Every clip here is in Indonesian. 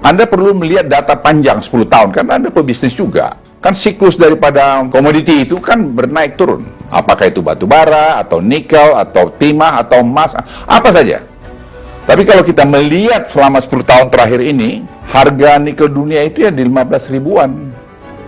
Anda perlu melihat data panjang 10 tahun, karena Anda pebisnis juga. Kan siklus daripada komoditi itu kan bernaik turun. Apakah itu batu bara, atau nikel, atau timah, atau emas, apa saja. Tapi kalau kita melihat selama 10 tahun terakhir ini, harga nikel dunia itu ya di 15 ribuan.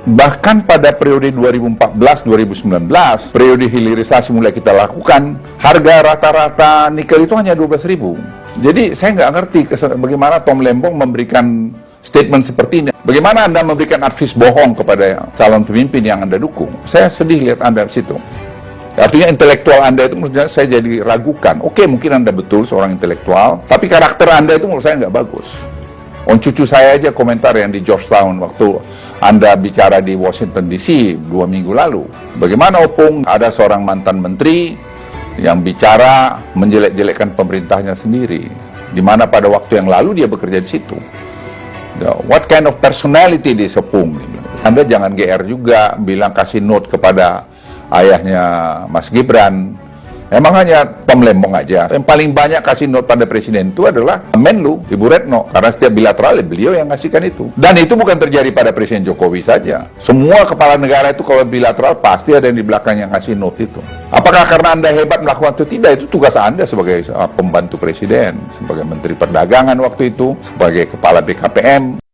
Bahkan pada periode 2014-2019, periode hilirisasi mulai kita lakukan, harga rata-rata nikel itu hanya 12 ribu. Jadi saya nggak ngerti bagaimana Tom Lembong memberikan statement seperti ini. Bagaimana Anda memberikan advies bohong kepada calon pemimpin yang Anda dukung? Saya sedih lihat Anda di situ. Artinya intelektual Anda itu menurut saya jadi ragukan. Oke, mungkin Anda betul seorang intelektual, tapi karakter Anda itu menurut saya nggak bagus. Cucu saya aja komentar yang di Georgetown waktu Anda bicara di Washington DC 2 minggu lalu. Bagaimana Opung ada seorang mantan menteri yang bicara menjelek-jelekkan pemerintahnya sendiri, di mana pada waktu yang lalu dia bekerja di situ. What kind of personality this Opung? Anda jangan GR juga bilang kasih note kepada ayahnya Mas Gibran. Emang hanya Tom Lembong aja. Yang paling banyak kasih note pada presiden itu adalah Menlu, Ibu Retno. Karena setiap bilateral beliau yang ngasihkan itu. Dan itu bukan terjadi pada Presiden Jokowi saja. Semua kepala negara itu kalau bilateral pasti ada yang di belakang yang ngasih note itu. Apakah karena Anda hebat melakukan itu? Tidak, itu tugas Anda sebagai pembantu presiden, sebagai Menteri Perdagangan waktu itu, sebagai Kepala BKPM.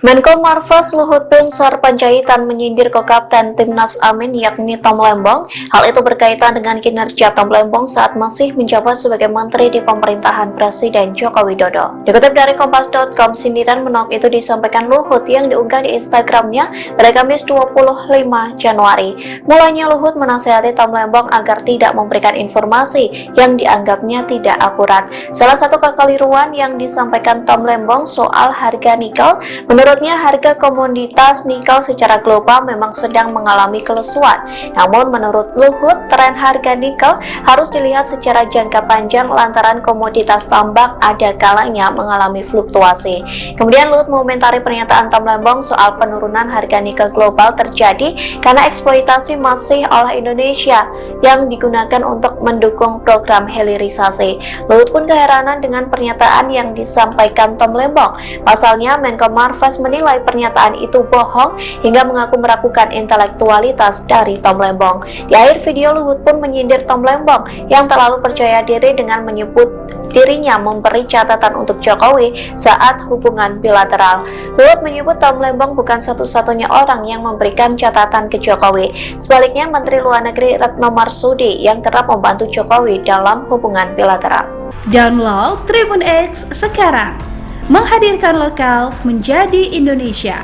Menko Marves Luhut Binsar Panjaitan menyindir Kapten Timnas Amin yakni Tom Lembong. Hal itu berkaitan dengan kinerja Tom Lembong saat masih menjabat sebagai menteri di pemerintahan Presiden Joko Widodo. Dikutip dari Kompas.com, sindiran menolak itu disampaikan Luhut yang diunggah di Instagramnya pada Kamis 25 Januari. Mulanya Luhut menasihati Tom Lembong agar tidak memberikan informasi yang dianggapnya tidak akurat. Salah satu kekeliruan yang disampaikan Tom Lembong soal harga nikel, menurutnya harga komoditas nikel secara global memang sedang mengalami kelesuan. Namun menurut Luhut, tren harga nikel harus dilihat secara jangka panjang lantaran komoditas tambang ada kalanya mengalami fluktuasi. Kemudian Luhut mengomentari pernyataan Tom Lembong soal penurunan harga nikel global terjadi karena eksploitasi masih oleh Indonesia yang digunakan untuk mendukung program hilirisasi. Luhut pun keheranan dengan pernyataan yang disampaikan Tom Lembong. Pasalnya, Menko Marves menilai pernyataan itu bohong hingga mengaku meragukan intelektualitas dari Tom Lembong. Di akhir video, Luhut pun menyindir Tom Lembong yang terlalu percaya diri dengan menyebut dirinya memberi catatan untuk Jokowi saat hubungan bilateral. Luhut menyebut Tom Lembong bukan satu-satunya orang yang memberikan catatan ke Jokowi. Sebaliknya, Menteri Luar Negeri Retno Marsudi yang kerap membantu Jokowi dalam hubungan bilateral. Download Tribun X sekarang, menghadirkan lokal menjadi Indonesia.